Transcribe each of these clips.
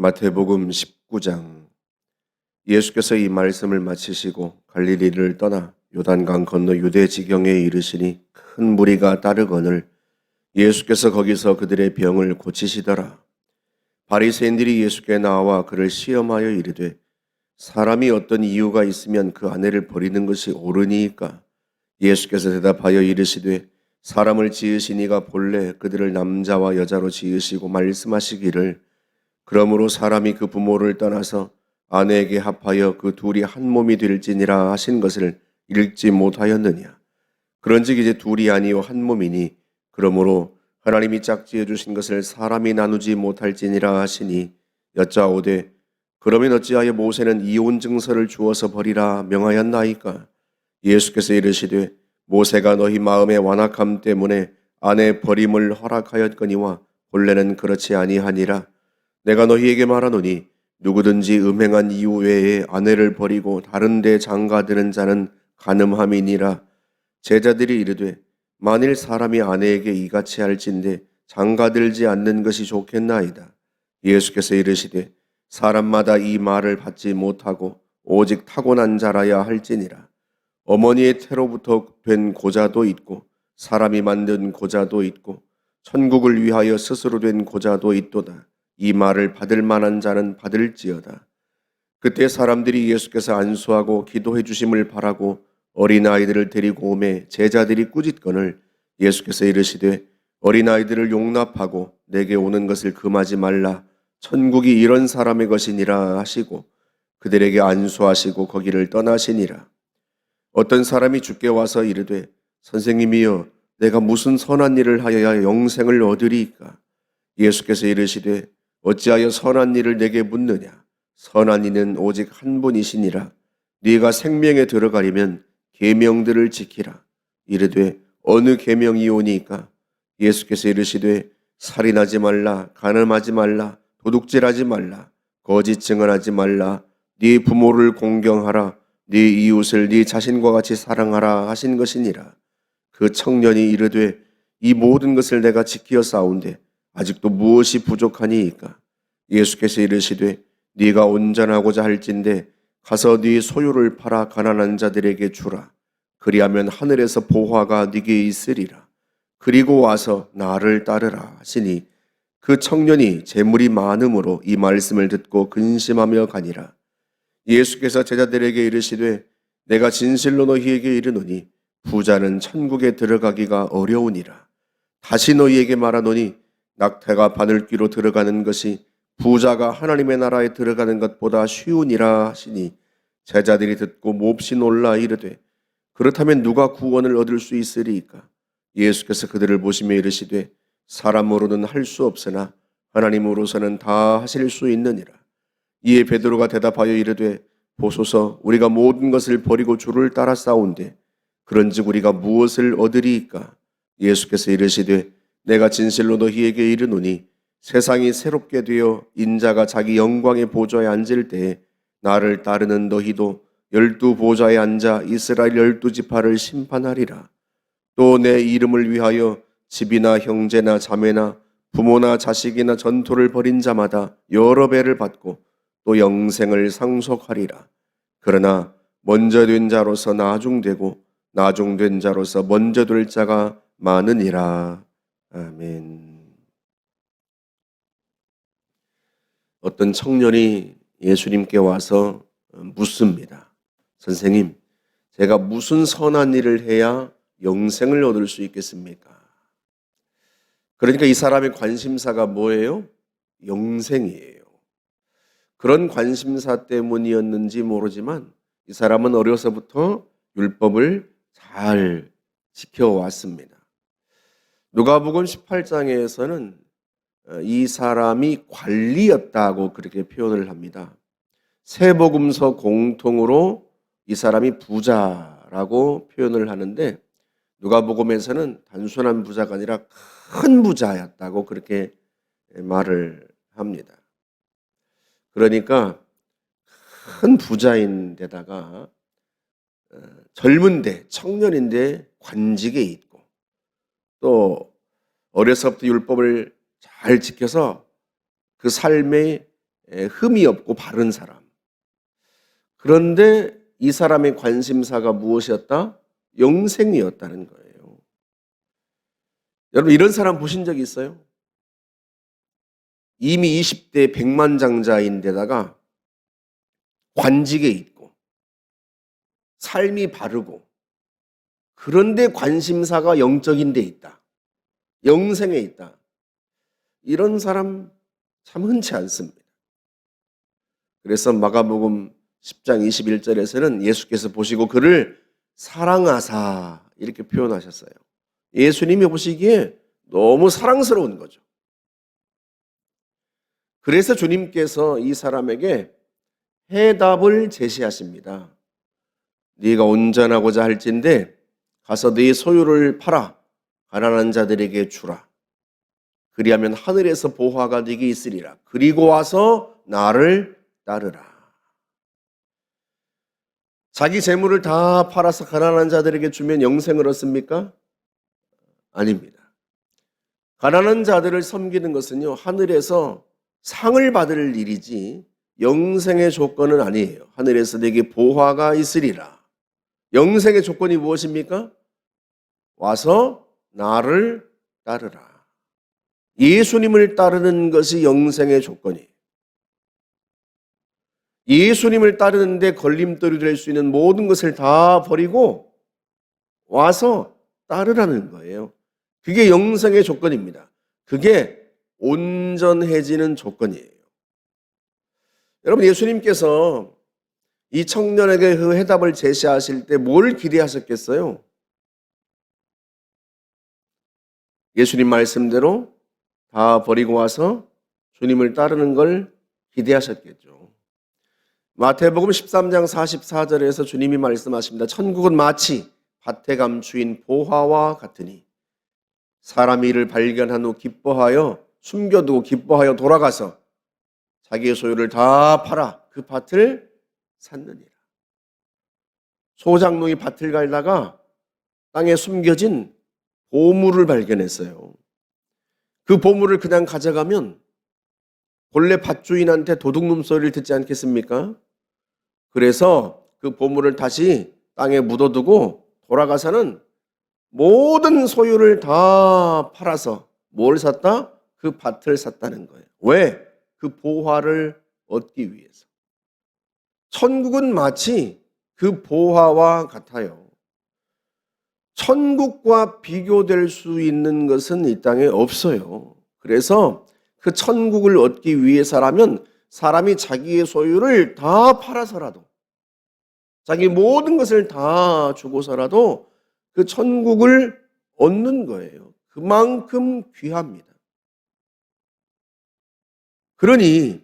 마태복음 19장. 예수께서 이 말씀을 마치시고 갈릴리를 떠나 요단강 건너 유대 지경에 이르시니 큰 무리가 따르거늘 예수께서 거기서 그들의 병을 고치시더라. 바리새인들이 예수께 나와 그를 시험하여 이르되 사람이 어떤 이유가 있으면 그 아내를 버리는 것이 옳으니이까? 예수께서 대답하여 이르시되 사람을 지으신 이가 본래 그들을 남자와 여자로 지으시고 말씀하시기를 그러므로 사람이 그 부모를 떠나서 아내에게 합하여 그 둘이 한 몸이 될지니라 하신 것을 읽지 못하였느냐. 그런즉 이제 둘이 아니요 한 몸이니 그러므로 하나님이 짝지어 주신 것을 사람이 나누지 못할지니라 하시니 여짜오되 그러면 어찌하여 모세는 이혼 증서를 주어서 버리라 명하였나이까? 예수께서 이르시되 모세가 너희 마음의 완악함 때문에 아내 버림을 허락하였거니와 본래는 그렇지 아니하니라. 내가 너희에게 말하노니 누구든지 음행한 이유 외에 아내를 버리고 다른 데 장가드는 자는 간음함이니라. 제자들이 이르되 만일 사람이 아내에게 이같이 할진대 장가들지 않는 것이 좋겠나이다. 예수께서 이르시되 사람마다 이 말을 받지 못하고 오직 타고난 자라야 할지니라. 어머니의 태로부터 된 고자도 있고 사람이 만든 고자도 있고 천국을 위하여 스스로 된 고자도 있도다. 이 말을 받을 만한 자는 받을지어다. 그때 사람들이 예수께서 안수하고 기도해 주심을 바라고 어린아이들을 데리고 오매 제자들이 꾸짖거늘 예수께서 이르시되 어린아이들을 용납하고 내게 오는 것을 금하지 말라. 천국이 이런 사람의 것이니라 하시고 그들에게 안수하시고 거기를 떠나시니라. 어떤 사람이 주께 와서 이르되 선생님이여 내가 무슨 선한 일을 하여야 영생을 얻으리이까? 예수께서 이르시되 어찌하여 선한 일을 내게 묻느냐? 선한 이는 오직 한 분이시니라. 네가 생명에 들어가려면 계명들을 지키라. 이르되 어느 계명이오니까? 예수께서 이르시되 살인하지 말라, 간음하지 말라, 도둑질하지 말라, 거짓 증언하지 말라, 네 부모를 공경하라, 네 이웃을 네 자신과 같이 사랑하라 하신 것이니라. 그 청년이 이르되 이 모든 것을 내가 지키어 싸운데 아직도 무엇이 부족하니이까? 예수께서 이르시되 네가 온전하고자 할진대 가서 네 소유를 팔아 가난한 자들에게 주라. 그리하면 하늘에서 보화가 네게 있으리라. 그리고 와서 나를 따르라 하시니 그 청년이 재물이 많음으로 이 말씀을 듣고 근심하며 가니라. 예수께서 제자들에게 이르시되 내가 진실로 너희에게 이르노니 부자는 천국에 들어가기가 어려우니라. 다시 너희에게 말하노니 낙타가 바늘귀로 들어가는 것이 부자가 하나님의 나라에 들어가는 것보다 쉬우니라 하시니 제자들이 듣고 몹시 놀라 이르되 그렇다면 누가 구원을 얻을 수 있으리이까? 예수께서 그들을 보시며 이르시되 사람으로는 할 수 없으나 하나님으로서는 다 하실 수 있느니라. 이에 베드로가 대답하여 이르되 보소서 우리가 모든 것을 버리고 주를 따라 싸운데 그런즉 우리가 무엇을 얻으리이까? 예수께서 이르시되 내가 진실로 너희에게 이르노니 세상이 새롭게 되어 인자가 자기 영광의 보좌에 앉을 때에 나를 따르는 너희도 12 보좌에 앉아 이스라엘 12지파를 심판하리라. 또 내 이름을 위하여 집이나 형제나 자매나 부모나 자식이나 전토를 벌인 자마다 여러 배를 받고 또 영생을 상속하리라. 그러나 먼저 된 자로서 나중되고 나중된 자로서 먼저 될 자가 많으니라. 아멘. 어떤 청년이 예수님께 와서 묻습니다. 선생님, 제가 무슨 선한 일을 해야 영생을 얻을 수 있겠습니까? 그러니까 이 사람의 관심사가 뭐예요? 영생이에요. 그런 관심사 때문이었는지 모르지만 이 사람은 어려서부터 율법을 잘 지켜왔습니다. 누가복음 18장에서는 이 사람이 관리였다고 그렇게 표현을 합니다. 세복음서 공통으로 이 사람이 부자라고 표현을 하는데 누가복음에서는 단순한 부자가 아니라 큰 부자였다고 그렇게 말을 합니다. 그러니까 큰 부자인데다가 젊은데 청년인데 관직에 있고 또 어려서부터 율법을 잘 지켜서 그 삶의 흠이 없고 바른 사람. 그런데 이 사람의 관심사가 무엇이었다? 영생이었다는 거예요. 여러분 이런 사람 보신 적 있어요? 이미 20대 백만장자인데다가 관직에 있고 삶이 바르고 그런데 관심사가 영적인 데 있다. 영생에 있다. 이런 사람 참 흔치 않습니다. 그래서 마가복음 10장 21절에서는 예수께서 보시고 그를 사랑하사 이렇게 표현하셨어요. 예수님이 보시기에 너무 사랑스러운 거죠. 그래서 주님께서 이 사람에게 해답을 제시하십니다. 네가 온전하고자 할진대 가서 네 소유를 팔아 가난한 자들에게 주라. 그리하면 하늘에서 보화가 네게 있으리라. 그리고 와서 나를 따르라. 자기 재물을 다 팔아서 가난한 자들에게 주면 영생을 얻습니까? 아닙니다. 가난한 자들을 섬기는 것은요, 하늘에서 상을 받을 일이지 영생의 조건은 아니에요. 하늘에서 내게 보화가 있으리라. 영생의 조건이 무엇입니까? 와서 나를 따르라. 예수님을 따르는 것이 영생의 조건이에요. 예수님을 따르는데 걸림돌이 될 수 있는 모든 것을 다 버리고 와서 따르라는 거예요. 그게 영생의 조건입니다. 그게 온전해지는 조건이에요. 여러분 예수님께서 이 청년에게 그 해답을 제시하실 때 뭘 기대하셨겠어요? 예수님 말씀대로 다 버리고 와서 주님을 따르는 걸 기대하셨겠죠. 마태복음 13장 44절에서 주님이 말씀하십니다. 천국은 마치 밭에 감추인 보화와 같으니 사람이 이를 발견한 후 기뻐하여 숨겨두고 기뻐하여 돌아가서 자기의 소유를 다 팔아 그 밭을 샀느니라. 소장농이 밭을 갈다가 땅에 숨겨진 보물을 발견했어요. 그 보물을 그냥 가져가면 본래 밭주인한테 도둑놈 소리를 듣지 않겠습니까? 그래서 그 보물을 다시 땅에 묻어두고 돌아가서는 모든 소유를 다 팔아서 뭘 샀다? 그 밭을 샀다는 거예요. 왜? 그 보화를 얻기 위해서. 천국은 마치 그 보화와 같아요. 천국과 비교될 수 있는 것은 이 땅에 없어요. 그래서 그 천국을 얻기 위해서라면 사람이 자기의 소유를 다 팔아서라도 자기 모든 것을 다 주고서라도 그 천국을 얻는 거예요. 그만큼 귀합니다. 그러니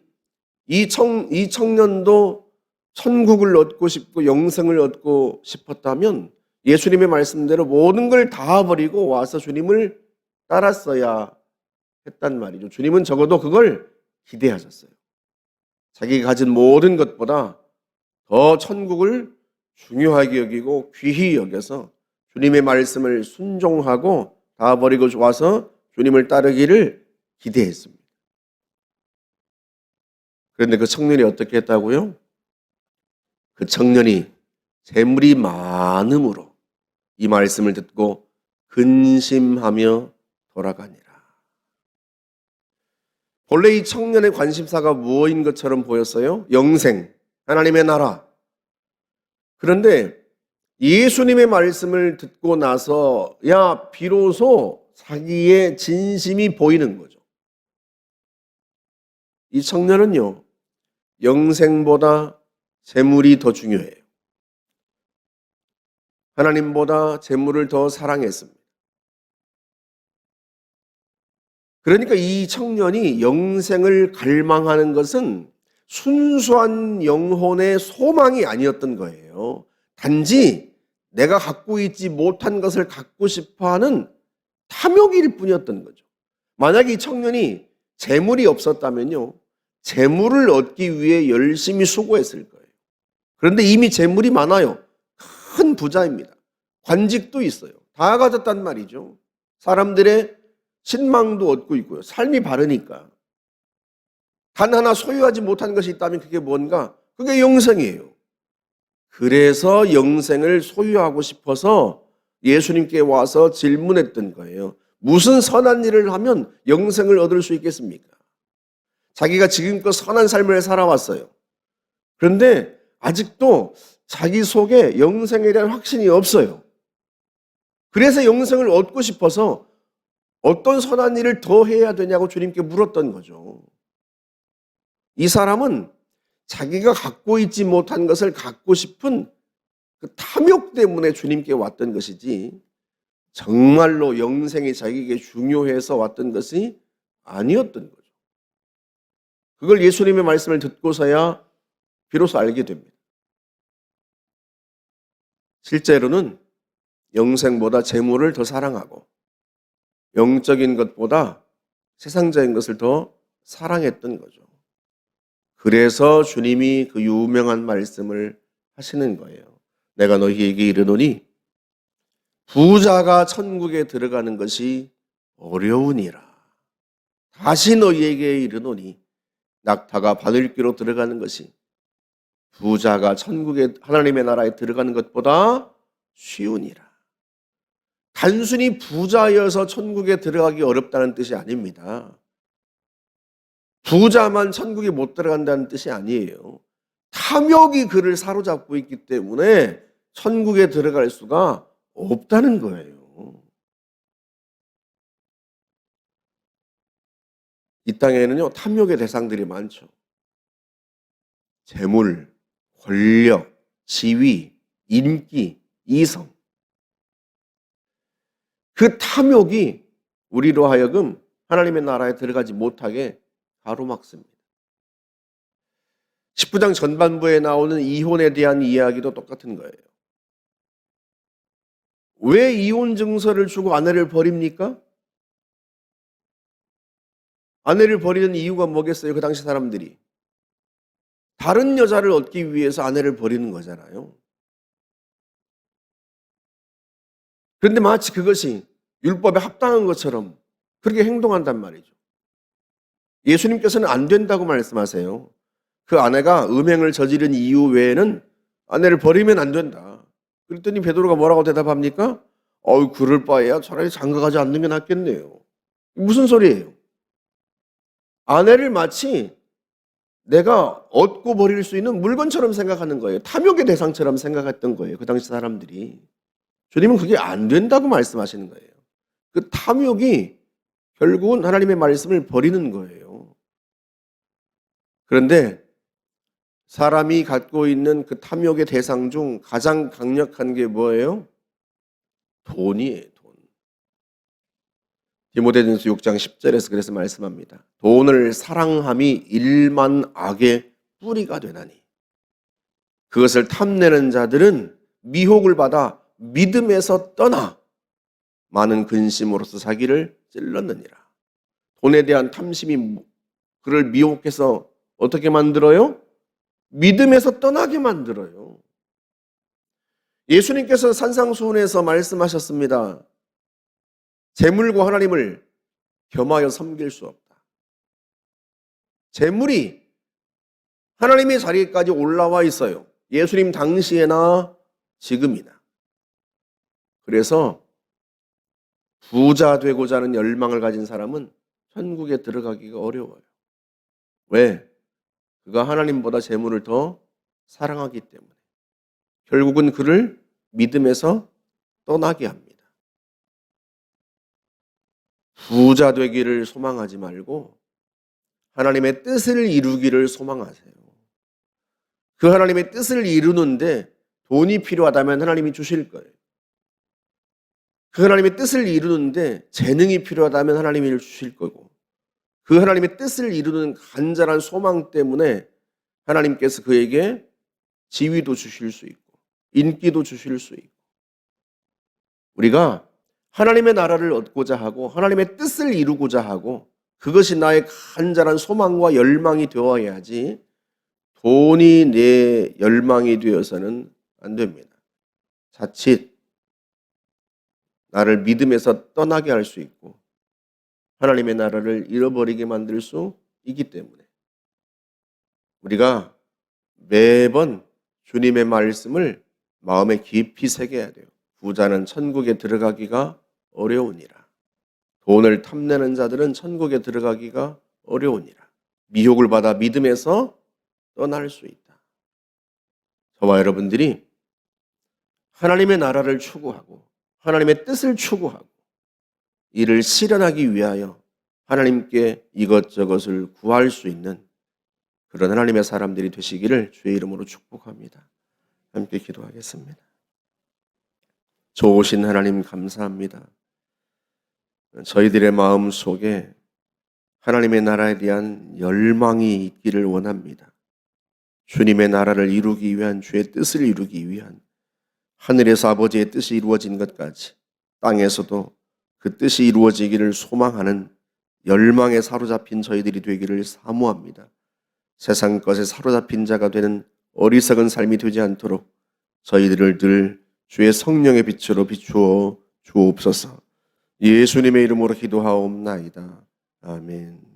이 청년도 천국을 얻고 싶고 영생을 얻고 싶었다면 예수님의 말씀대로 모든 걸 다 버리고 와서 주님을 따랐어야 했단 말이죠. 주님은 적어도 그걸 기대하셨어요. 자기가 가진 모든 것보다 더 천국을 중요하게 여기고 귀히 여겨서 주님의 말씀을 순종하고 다 버리고 와서 주님을 따르기를 기대했습니다. 그런데 그 청년이 어떻게 했다고요? 그 청년이 재물이 많음으로 이 말씀을 듣고 근심하며 돌아가니라. 본래 이 청년의 관심사가 무엇인 것처럼 보였어요? 영생, 하나님의 나라. 그런데 예수님의 말씀을 듣고 나서야 비로소 자기의 진심이 보이는 거죠. 이 청년은요, 영생보다 재물이 더 중요해요. 하나님보다 재물을 더 사랑했습니다. 그러니까 이 청년이 영생을 갈망하는 것은 순수한 영혼의 소망이 아니었던 거예요. 단지 내가 갖고 있지 못한 것을 갖고 싶어하는 탐욕일 뿐이었던 거죠. 만약에 이 청년이 재물이 없었다면요, 재물을 얻기 위해 열심히 수고했을 거예요. 그런데 이미 재물이 많아요. 큰 부자입니다. 관직도 있어요. 다 가졌단 말이죠. 사람들의 신망도 얻고 있고요. 삶이 바르니까. 단 하나 소유하지 못한 것이 있다면 그게 뭔가? 그게 영생이에요. 그래서 영생을 소유하고 싶어서 예수님께 와서 질문했던 거예요. 무슨 선한 일을 하면 영생을 얻을 수 있겠습니까? 자기가 지금껏 선한 삶을 살아왔어요. 그런데 아직도 자기 속에 영생에 대한 확신이 없어요. 그래서 영생을 얻고 싶어서 어떤 선한 일을 더 해야 되냐고 주님께 물었던 거죠. 이 사람은 자기가 갖고 있지 못한 것을 갖고 싶은 그 탐욕 때문에 주님께 왔던 것이지 정말로 영생이 자기에게 중요해서 왔던 것이 아니었던 거죠. 그걸 예수님의 말씀을 듣고서야 비로소 알게 됩니다. 실제로는 영생보다 재물을 더 사랑하고 영적인 것보다 세상적인 것을 더 사랑했던 거죠. 그래서 주님이 그 유명한 말씀을 하시는 거예요. 내가 너희에게 이르노니 부자가 천국에 들어가는 것이 어려우니라. 다시 너희에게 이르노니 낙타가 바늘귀로 들어가는 것이 부자가 천국에 하나님의 나라에 들어가는 것보다 쉬우니라. 단순히 부자여서 천국에 들어가기 어렵다는 뜻이 아닙니다. 부자만 천국에 못 들어간다는 뜻이 아니에요. 탐욕이 그를 사로잡고 있기 때문에 천국에 들어갈 수가 없다는 거예요. 이 땅에는요, 탐욕의 대상들이 많죠. 재물, 권력, 지위, 인기, 이성. 그 탐욕이 우리로 하여금 하나님의 나라에 들어가지 못하게 가로막습니다. 19장 전반부에 나오는 이혼에 대한 이야기도 똑같은 거예요. 왜 이혼 증서를 주고 아내를 버립니까? 아내를 버리는 이유가 뭐겠어요? 그 당시 사람들이. 다른 여자를 얻기 위해서 아내를 버리는 거잖아요. 그런데 마치 그것이 율법에 합당한 것처럼 그렇게 행동한단 말이죠. 예수님께서는 안 된다고 말씀하세요. 그 아내가 음행을 저지른 이유 외에는 아내를 버리면 안 된다. 그랬더니 베드로가 뭐라고 대답합니까? 그럴 바에야 차라리 장가가지 않는 게 낫겠네요. 무슨 소리예요? 아내를 마치 내가 얻고 버릴 수 있는 물건처럼 생각하는 거예요. 탐욕의 대상처럼 생각했던 거예요. 그 당시 사람들이. 주님은 그게 안 된다고 말씀하시는 거예요. 그 탐욕이 결국은 하나님의 말씀을 버리는 거예요. 그런데 사람이 갖고 있는 그 탐욕의 대상 중 가장 강력한 게 뭐예요? 돈이에요, 돈. 디모데전서 6장 10절에서 그래서 말씀합니다. 돈을 사랑함이 일만 악의 뿌리가 되나니 그것을 탐내는 자들은 미혹을 받아 믿음에서 떠나 많은 근심으로서 자기를 찔렀느니라. 돈에 대한 탐심이 그를 미혹해서 어떻게 만들어요? 믿음에서 떠나게 만들어요. 예수님께서 산상수훈에서 말씀하셨습니다. 재물과 하나님을 겸하여 섬길 수 없다. 재물이 하나님의 자리까지 올라와 있어요. 예수님 당시에나 지금이나. 그래서 부자 되고자 하는 열망을 가진 사람은 천국에 들어가기가 어려워요. 왜? 그가 하나님보다 재물을 더 사랑하기 때문에. 결국은 그를 믿음에서 떠나게 합니다. 부자 되기를 소망하지 말고 하나님의 뜻을 이루기를 소망하세요. 그 하나님의 뜻을 이루는데 돈이 필요하다면 하나님이 주실 거예요. 그 하나님의 뜻을 이루는데 재능이 필요하다면 하나님이 주실 거고 그 하나님의 뜻을 이루는 간절한 소망 때문에 하나님께서 그에게 지위도 주실 수 있고 인기도 주실 수 있고 우리가 하나님의 나라를 얻고자 하고 하나님의 뜻을 이루고자 하고 그것이 나의 간절한 소망과 열망이 되어야지 돈이 내 열망이 되어서는 안 됩니다. 자칫 나를 믿음에서 떠나게 할 수 있고 하나님의 나라를 잃어버리게 만들 수 있기 때문에 우리가 매번 주님의 말씀을 마음에 깊이 새겨야 돼요. 부자는 천국에 들어가기가 어려우니라. 돈을 탐내는 자들은 천국에 들어가기가 어려우니라. 미혹을 받아 믿음에서 떠날 수 있다. 저와 여러분들이 하나님의 나라를 추구하고 하나님의 뜻을 추구하고 이를 실현하기 위하여 하나님께 이것저것을 구할 수 있는 그런 하나님의 사람들이 되시기를 주의 이름으로 축복합니다. 함께 기도하겠습니다. 좋으신 하나님 감사합니다. 저희들의 마음 속에 하나님의 나라에 대한 열망이 있기를 원합니다. 주님의 나라를 이루기 위한, 주의 뜻을 이루기 위한 하늘에서 아버지의 뜻이 이루어진 것까지 땅에서도 그 뜻이 이루어지기를 소망하는 열망에 사로잡힌 저희들이 되기를 사모합니다. 세상 것에 사로잡힌 자가 되는 어리석은 삶이 되지 않도록 저희들을 늘 주의 성령의 빛으로 비추어 주옵소서. 예수님의 이름으로 기도하옵나이다. 아멘.